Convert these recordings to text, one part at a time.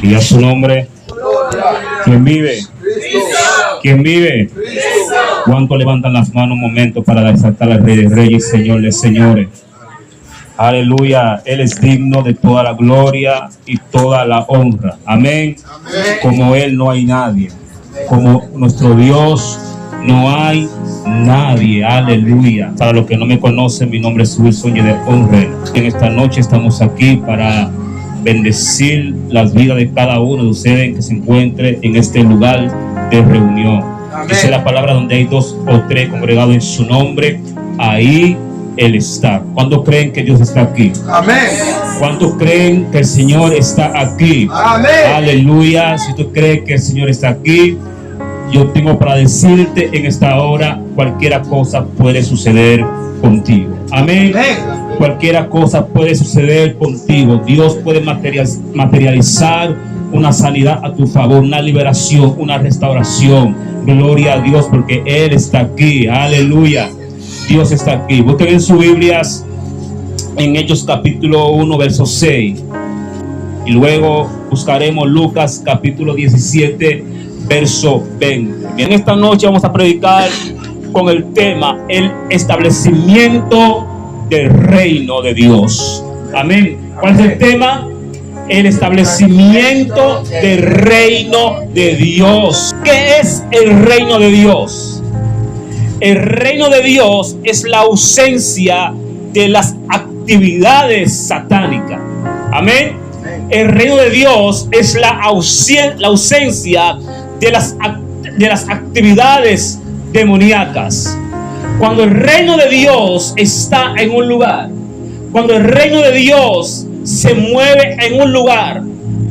Y a su nombre. ¿Quién vive? ¿Quién vive? ¿Cuánto levantan las manos un momento para exaltar al Rey de Reyes, Señor de Señores? Aleluya. Él es digno de toda la gloria y toda la honra. Amén. Como Él no hay nadie. Como nuestro Dios no hay nadie. Aleluya. Para los que no me conocen, mi nombre es Wilson de Honre. En esta noche estamos aquí para bendecir las vidas de cada uno de ustedes que se encuentre en este lugar de reunión. Dice la palabra: donde hay 2 o 3 congregados en su nombre, ahí Él está. ¿Cuántos creen que Dios está aquí? Amén. ¿Cuántos creen que el Señor está aquí? Amén. Aleluya. Si tú crees que el Señor está aquí, yo tengo para decirte en esta hora: cualquier cosa puede suceder contigo. Amén. Cualquier cosa puede suceder contigo. Dios puede materializar una sanidad a tu favor, una liberación, una restauración. Gloria a Dios, porque Él está aquí. Aleluya. Dios está aquí. Busquen en sus Biblias en Hechos capítulo 1 verso 6, y luego buscaremos Lucas capítulo 17 verso 20. En esta noche vamos a predicar con el tema: el establecimiento del reino de Dios. Amén. ¿Cuál es el tema? El establecimiento del reino de Dios. ¿Qué es el reino de Dios? El reino de Dios es la ausencia de las actividades satánicas. Amén. El reino de Dios es la ausencia de las actividades demoníacas. Cuando el reino de Dios está en un lugar, cuando el reino de Dios se mueve en un lugar,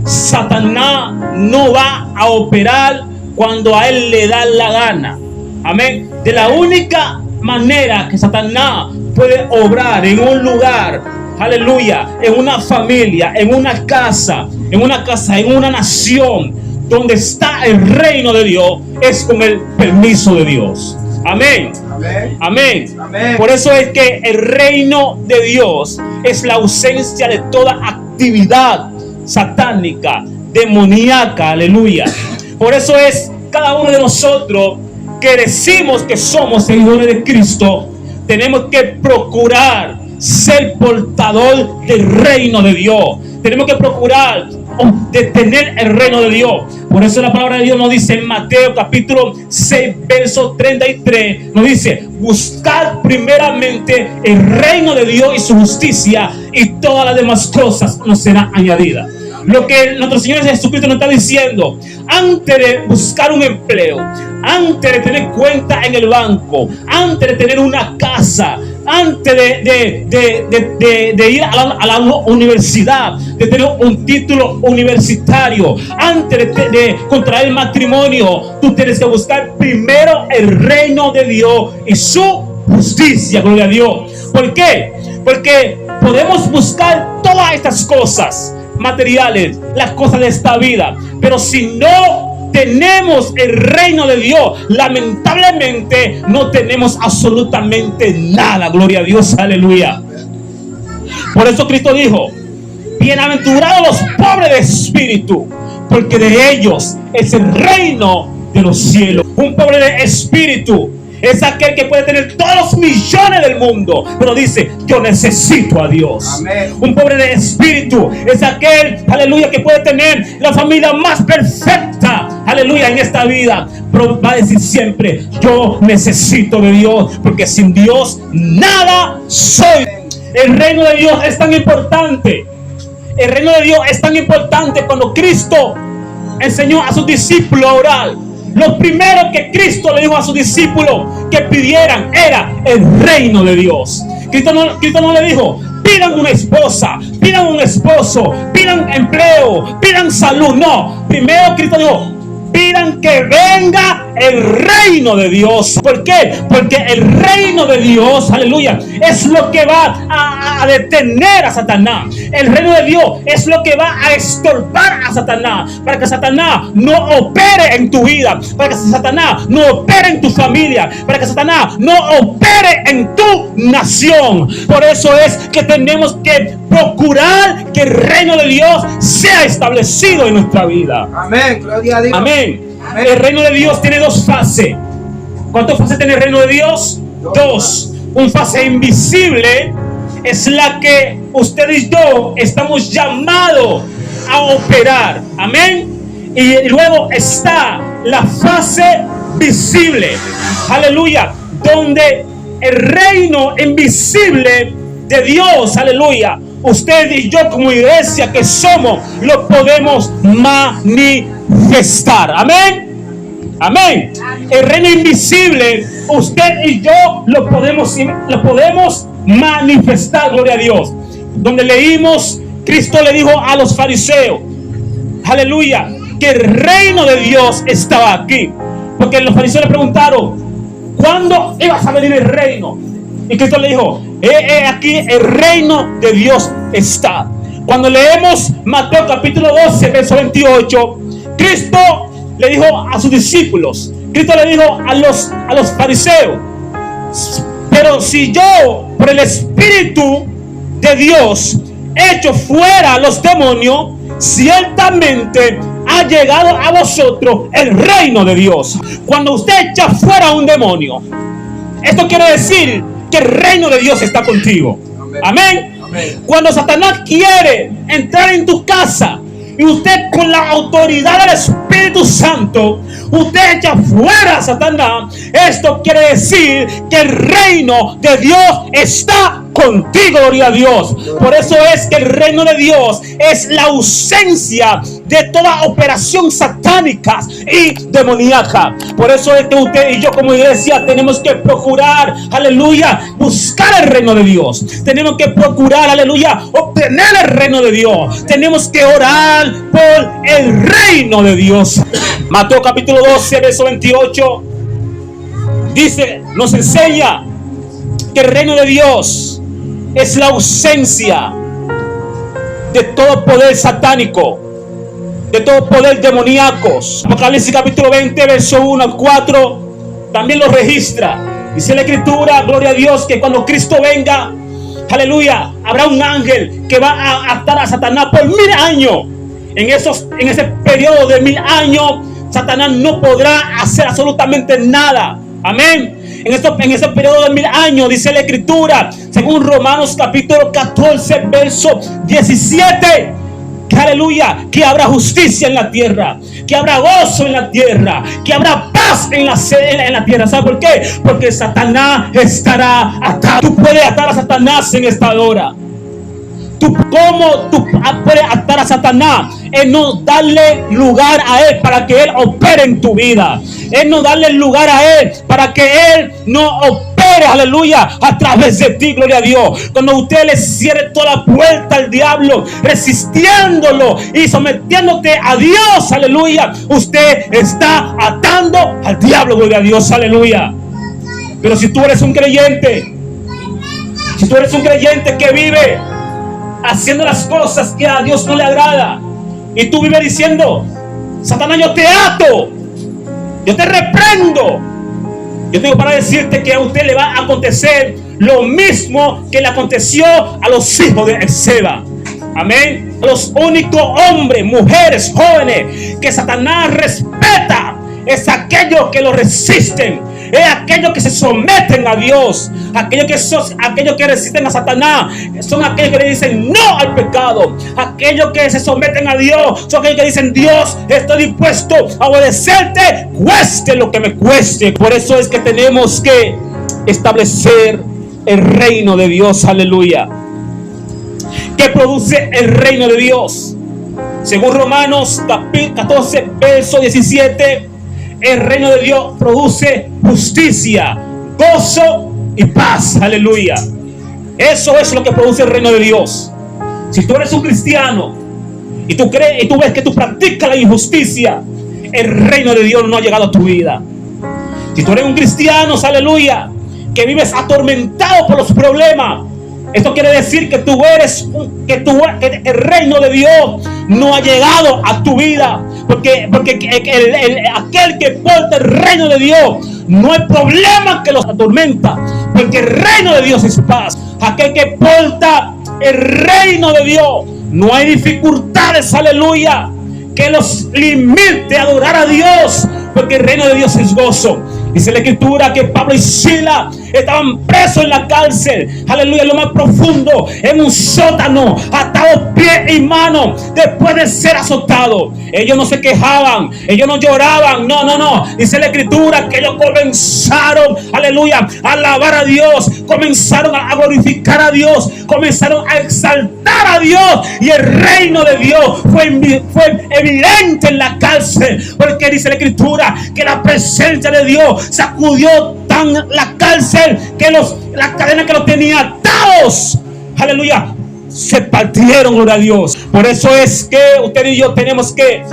Satanás no va a operar cuando a él le da la gana. Amén. De la única manera que Satanás puede obrar en un lugar, aleluya, en una familia, en una casa, en una nación donde está el reino de Dios, es con el permiso de Dios. Amén. Amén. Amén. Amén. Por eso es que el reino de Dios es la ausencia de toda actividad satánica, demoníaca. Aleluya. Por eso es cada uno de nosotros que decimos que somos seguidores de Cristo, tenemos que procurar ser portador del reino de Dios. Tenemos que procurar de tener el reino de Dios. Por eso la palabra de Dios nos dice en Mateo capítulo 6 verso 33, nos dice: buscad primeramente el reino de Dios y su justicia, y todas las demás cosas nos serán añadidas. Lo que nuestro Señor Jesucristo nos está diciendo: antes de buscar un empleo, antes de tener cuenta en el banco, antes de tener una casa, antes de ir a la universidad, de tener un título universitario, antes de contraer matrimonio, tú tienes que buscar primero el reino de Dios y su justicia. Gloria a Dios. ¿Por qué? Porque podemos buscar todas estas cosas materiales, las cosas de esta vida, pero si no tenemos el reino de Dios, lamentablemente no tenemos absolutamente nada. Gloria a Dios, aleluya. Por eso Cristo dijo: bienaventurados los pobres de espíritu, porque de ellos es el reino de los cielos. Un pobre de espíritu es aquel que puede tener todos los millones del mundo, pero dice: yo necesito a Dios. Amén. Un pobre de espíritu es aquel, aleluya, que puede tener la familia más perfecta, aleluya, en esta vida, pero va a decir siempre: yo necesito de Dios, porque sin Dios nada soy. El reino de Dios es tan importante. El reino de Dios es tan importante. Cuando Cristo enseñó a sus discípulos a orar, lo primero que Cristo le dijo a sus discípulos que pidieran era el reino de Dios. Cristo no le dijo: pidan una esposa, pidan un esposo, pidan empleo, pidan salud. No, primero Cristo dijo: pidan que venga el reino de Dios. ¿Por qué? Porque el reino de Dios, aleluya, es lo que va a detener a Satanás. El reino de Dios es lo que va a estorbar a Satanás, para que Satanás no opere en tu vida, para que Satanás no opere en tu familia, para que Satanás no opere en tu nación. Por eso es que tenemos que procurar que el reino de Dios sea establecido en nuestra vida. Amén, gloria a Dios. Amén. El reino de Dios tiene dos fases. ¿Cuántas fases tiene el reino de Dios? Dos. Una fase invisible es la que usted y yo estamos llamados a operar. Amén. Y luego está la fase visible. Aleluya. Donde el reino invisible de Dios, aleluya, usted y yo como iglesia que somos, lo podemos manifestar. Amén. Amén. El reino invisible, usted y yo lo podemos manifestar, gloria a Dios. Donde leímos, Cristo le dijo a los fariseos, aleluya, que el reino de Dios estaba aquí. Porque los fariseos le preguntaron, ¿cuándo ibas a venir el reino? Y Cristo le dijo, aquí el reino de Dios está. Cuando leemos Mateo capítulo 12, verso 28, Cristo le dijo a sus discípulos, Cristo le dijo a los fariseos, pero si yo por el Espíritu de Dios echo fuera a los demonios, ciertamente ha llegado a vosotros el reino de Dios. Cuando usted echa fuera a un demonio, esto quiere decir que el reino de Dios está contigo. Amén. Amén. Cuando Satanás quiere entrar en tu casa y usted con la autoridad del Espíritu Santo, usted echa fuera a Satanás, esto quiere decir que el reino de Dios está contigo, gloria a Dios. Por eso es que el reino de Dios es la ausencia de toda operación satánica y demoníaca. Por eso es que usted y yo como iglesia tenemos que procurar, aleluya, buscar el reino de Dios. Tenemos que procurar, aleluya, obtener el reino de Dios. Tenemos que orar por el reino de Dios. Mateo capítulo 12, verso 28 dice, nos enseña que el reino de Dios es la ausencia de todo poder satánico, de todo poder demoníaco. Apocalipsis capítulo 20, verso 1 al 4 también lo registra. Dice la escritura, gloria a Dios, que cuando Cristo venga, aleluya, habrá un ángel que va a atar a Satanás por 1000 años. En ese periodo de 1000 años, Satanás no podrá hacer absolutamente nada. Amén. En ese periodo de 1000 años, dice la escritura, según Romanos capítulo 14, verso 17, que aleluya, que habrá justicia en la tierra, que habrá gozo en la tierra, que habrá paz en la tierra. ¿Sabe por qué? Porque Satanás estará atado. Tú puedes atar a Satanás en esta hora. ¿Cómo tú puedes atar a Satanás? Es no darle lugar a él para que él opere en tu vida. Es no darle lugar a él para que él no opere, aleluya, a través de ti, gloria a Dios. Cuando usted le cierre toda la puerta al diablo, resistiéndolo y sometiéndote a Dios, aleluya, usted está atando al diablo, gloria a Dios, aleluya. Pero si tú eres un creyente, que vive haciendo las cosas que a Dios no le agrada, y tú vives diciendo, Satanás, yo te ato, yo te reprendo, yo tengo para decirte que a usted le va a acontecer lo mismo que le aconteció a los hijos de Ezeba. Amén. Los únicos hombres, mujeres, jóvenes que Satanás respeta es aquellos que lo resisten, es aquellos que se someten a Dios, aquellos que resisten a Satanás, son aquellos que le dicen no al pecado, aquellos que se someten a Dios, son aquellos que dicen, Dios, estoy dispuesto a obedecerte, cueste lo que me cueste. Por eso es que tenemos que establecer el reino de Dios, aleluya. ¿Qué produce el reino de Dios? Según Romanos 14, verso 17, el reino de Dios produce justicia, gozo y paz, aleluya. Eso es lo que produce el reino de Dios. Si tú eres un cristiano y tú crees y tú ves que tú practicas la injusticia, el reino de Dios no ha llegado a tu vida. Si tú eres un cristiano, aleluya, que vives atormentado por los problemas, esto quiere decir que que el reino de Dios no ha llegado a tu vida. Porque aquel que porta el reino de Dios, no hay problema que los atormenta, porque el reino de Dios es paz. Aquel que porta el reino de Dios, no hay dificultades, aleluya, que los limite a adorar a Dios, porque el reino de Dios es gozo. Dice la escritura que Pablo y Silas estaban presos en la cárcel, aleluya, en lo más profundo, en un sótano, atados pies y manos, después de ser azotados. Ellos no se quejaban, ellos no lloraban, no. Dice la escritura que ellos comenzaron, aleluya, a alabar a Dios, comenzaron a glorificar a Dios, comenzaron a exaltar a Dios, y el reino de Dios fue evidente en la cárcel, porque dice la escritura que la presencia de Dios sacudió tan la cárcel que las cadenas que los tenía atados, aleluya, se partieron, gloria a Dios. Por eso es que usted y yo tenemos que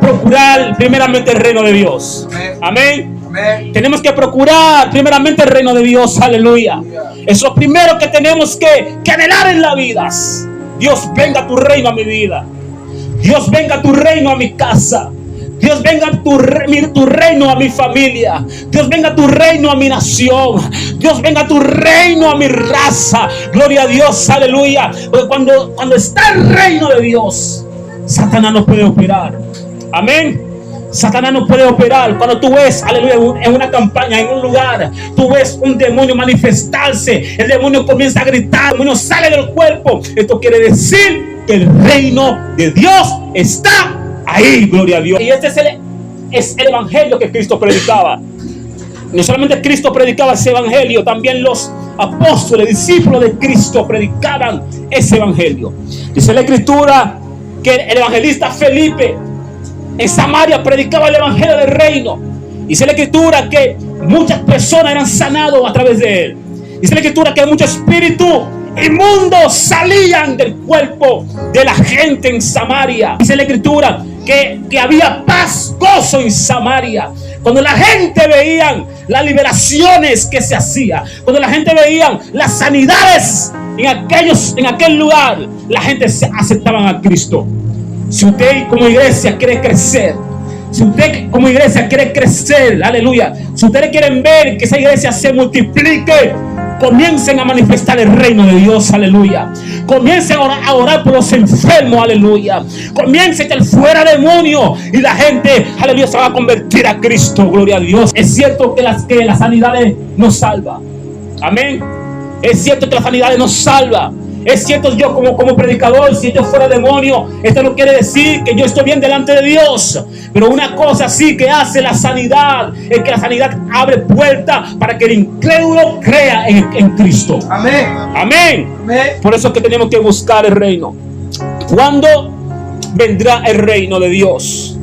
procurar primeramente el reino de Dios. Amén. Amén. Tenemos que procurar primeramente el reino de Dios, aleluya. Es lo primero que tenemos que anhelar en la vida. Dios, venga tu reino a mi vida. Dios, venga tu reino a mi casa. Dios, venga tu reino a mi familia. Dios, venga tu reino a mi nación. Dios, venga tu reino a mi raza. Gloria a Dios, aleluya. Porque cuando está el reino de Dios, Satanás no puede operar. Amén. Satanás no puede operar. Cuando tú ves, aleluya, en una campaña, en un lugar, tú ves un demonio manifestarse, el demonio comienza a gritar, el demonio sale del cuerpo. Esto quiere decir que el reino de Dios está ahí, gloria a Dios. Y este es el evangelio que Cristo predicaba. No solamente Cristo predicaba ese evangelio, también los apóstoles, discípulos de Cristo predicaban ese evangelio. Dice la escritura que el evangelista Felipe en Samaria predicaba el evangelio del reino. Dice la escritura que muchas personas eran sanadas a través de él. Dice la escritura que muchos espíritus inmundos salían del cuerpo de la gente en Samaria. Dice la escritura que había paz, gozo en Samaria. Cuando la gente veía las liberaciones que se hacían, cuando la gente veía las sanidades en aquel lugar, la gente se aceptaban a Cristo. Si usted como iglesia quiere crecer, si usted como iglesia quiere crecer, aleluya, si ustedes quieren ver que esa iglesia se multiplique, comiencen a manifestar el reino de Dios, aleluya. Comiencen a orar por los enfermos, aleluya. Comiencen a echar fuera demonios y la gente, aleluya, se va a convertir a Cristo, gloria a Dios. Es cierto que las sanidades nos salvan. Amén. Es cierto que las sanidades nos salvan. Es cierto, yo como predicador, si yo fuera demonio, esto no quiere decir que yo estoy bien delante de Dios. Pero una cosa sí que hace la sanidad es que la sanidad abre puertas para que el incrédulo crea en Cristo. Amén. Amén. Amén. Por eso es que tenemos que buscar el reino. ¿Cuándo vendrá el reino de Dios?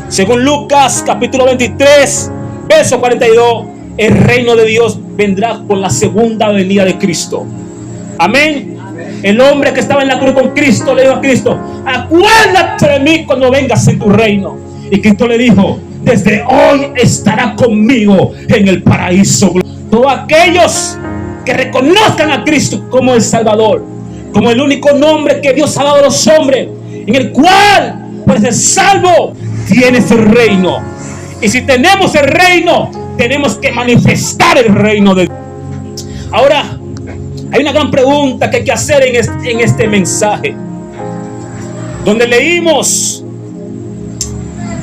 Según Lucas capítulo 23, verso 42, el reino de Dios vendrá con la segunda venida de Cristo. Amén. El hombre que estaba en la cruz con Cristo le dijo a Cristo: acuérdate de mí cuando vengas en tu reino. Y Cristo le dijo: desde hoy estará conmigo en el paraíso. Todos aquellos que reconozcan a Cristo como el Salvador, como el único nombre que Dios ha dado a los hombres, en el cual puedes ser salvo, tienes el reino. Y si tenemos el reino, tenemos que manifestar el reino de Dios. Ahora, hay una gran pregunta que hay que hacer en este mensaje, donde leímos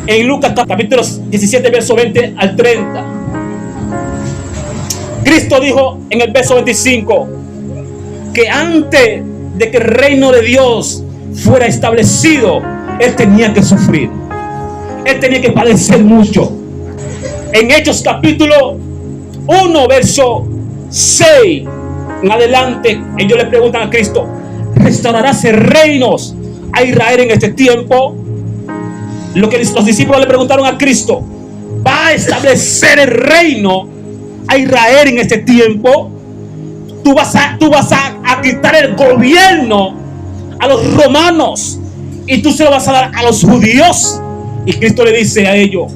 en Lucas capítulo 17, verso 20 al 30. Cristo dijo en el verso 25 que antes de que el reino de Dios fuera establecido, Él tenía que sufrir. Él tenía que padecer mucho. En Hechos capítulo 1, verso 6 en adelante, ellos le preguntan a Cristo: ¿restaurarás reinos a Israel en este tiempo? Lo que los discípulos le preguntaron a Cristo: ¿va a establecer el reino a Israel en este tiempo? Tú vas a quitar el gobierno a los romanos y tú se lo vas a dar a los judíos. Y Cristo le dice a ellos: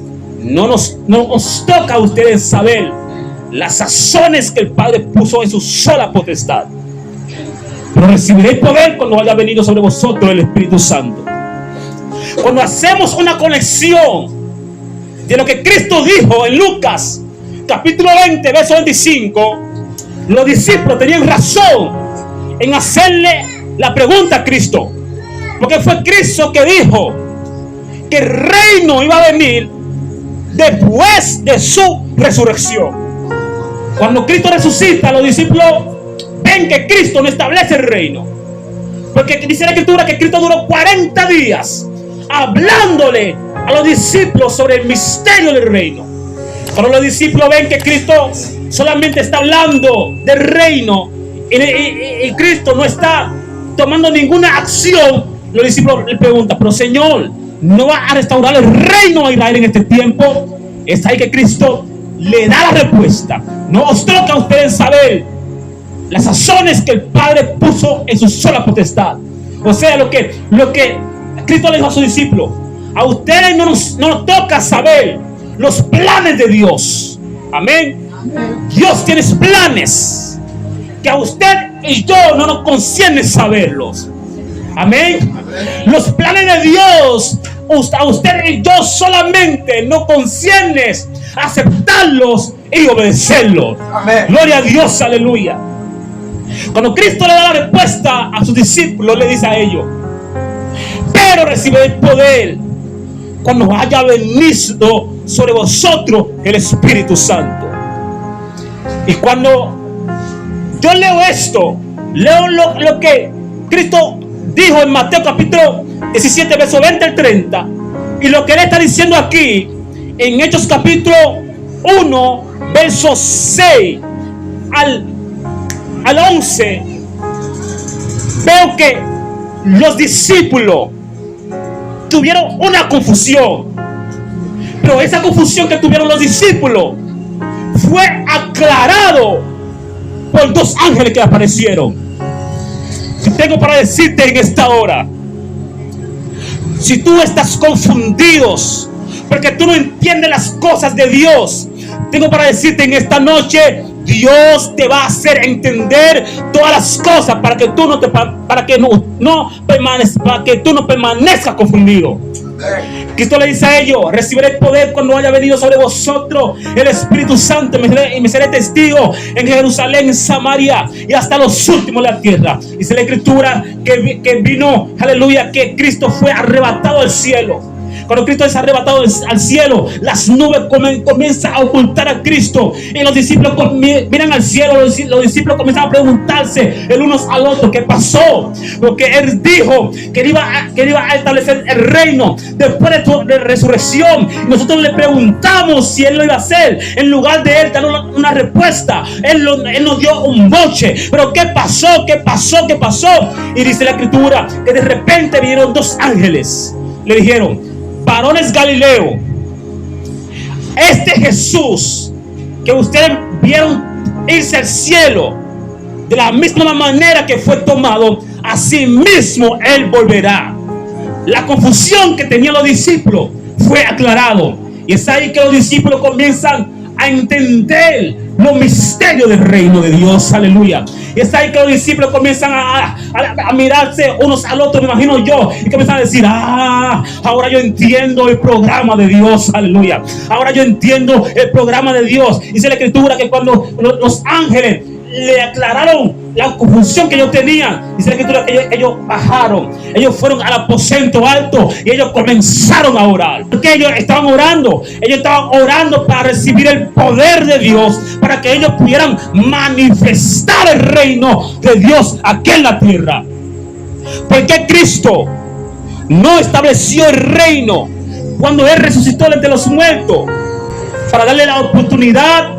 no nos toca a ustedes saber las sazones que el Padre puso en su sola potestad, pero recibiréis poder cuando haya venido sobre vosotros el Espíritu Santo. Cuando hacemos una conexión de lo que Cristo dijo en Lucas capítulo 20 verso 25, los discípulos tenían razón en hacerle la pregunta a Cristo, porque fue Cristo que dijo que el reino iba a venir después de su resurrección. Cuando Cristo resucita, los discípulos ven que Cristo no establece el reino, porque dice la Escritura que Cristo duró 40 días hablándole a los discípulos sobre el misterio del reino. Cuando los discípulos ven que Cristo solamente está hablando del reino y Cristo no está tomando ninguna acción, los discípulos le preguntan: pero Señor, ¿no va a restaurar el reino a Israel en este tiempo? Es ahí que Cristo le da la respuesta: no os toca a ustedes saber las sazones que el Padre puso en su sola potestad. O sea, lo que Cristo le dijo a sus discípulos: a ustedes no nos toca saber los planes de Dios. Amén. Dios tiene planes que a usted y yo no nos concierne saberlos. Amén. Los planes de Dios a usted y yo solamente nos concierne aceptarlos y obedecerlos. Amén. Gloria a Dios, aleluya. Cuando Cristo le da la respuesta a sus discípulos, le dice a ellos: pero recibiréis poder cuando haya venido sobre vosotros el Espíritu Santo. Y cuando yo leo esto, leo lo que Cristo dijo en Mateo capítulo 17 verso 20 al 30, y lo que él está diciendo aquí en Hechos capítulo 1 verso 6 al 11, veo que los discípulos tuvieron una confusión, pero esa confusión que tuvieron los discípulos fue aclarado por dos ángeles que aparecieron. Y tengo para decirte en esta hora: si tú estás confundido porque tú no entiendes las cosas de Dios, tengo para decirte en esta noche: Dios te va a hacer entender todas las cosas para que tú no permanezcas confundido. Cristo le dice a ellos: recibiréis poder cuando haya venido sobre vosotros el Espíritu Santo, y me seré testigo en Jerusalén, en Samaria y hasta los últimos de la tierra. Dice la Escritura que vino, aleluya, que Cristo fue arrebatado al cielo. Cuando Cristo es arrebatado al cielo, las nubes comienzan a ocultar a Cristo, y los discípulos miran al cielo. Los discípulos comienzan a preguntarse el unos al otro: ¿qué pasó? Porque Él dijo que iba a establecer el reino después de su resurrección, y nosotros le preguntamos si Él lo iba a hacer. En lugar de Él dar una respuesta, Él nos dio un boche. Pero ¿qué pasó? ¿Qué pasó? ¿Qué pasó? Y dice la Escritura que de repente vinieron dos ángeles. Le dijeron: varones Galileo, este Jesús que ustedes vieron irse al cielo, de la misma manera que fue tomado, así mismo Él volverá. La confusión que tenían los discípulos fue aclarado, y es ahí que los discípulos comienzan a entender los misterios del reino de Dios. Aleluya. Y es ahí que los discípulos comienzan a mirarse unos al otro, me imagino yo, y comienzan a decir: ahora yo entiendo el programa de Dios. Aleluya. Ahora yo entiendo el programa de Dios. Dice la Escritura que cuando los ángeles le aclararon la confusión que ellos tenían, dice la Escritura que ellos bajaron, ellos fueron al aposento alto y ellos comenzaron a orar. Porque ellos estaban orando para recibir el poder de Dios, para que ellos pudieran manifestar el reino de Dios aquí en la tierra. Porque Cristo no estableció el reino cuando Él resucitó de entre los muertos, para darle la oportunidad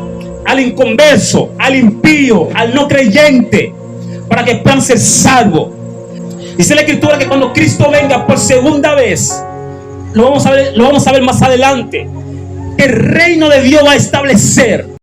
al inconverso, al impío, al no creyente, para que puedan ser salvos. Dice la Escritura que cuando Cristo venga por segunda vez, lo vamos a ver más adelante, el reino de Dios va a establecer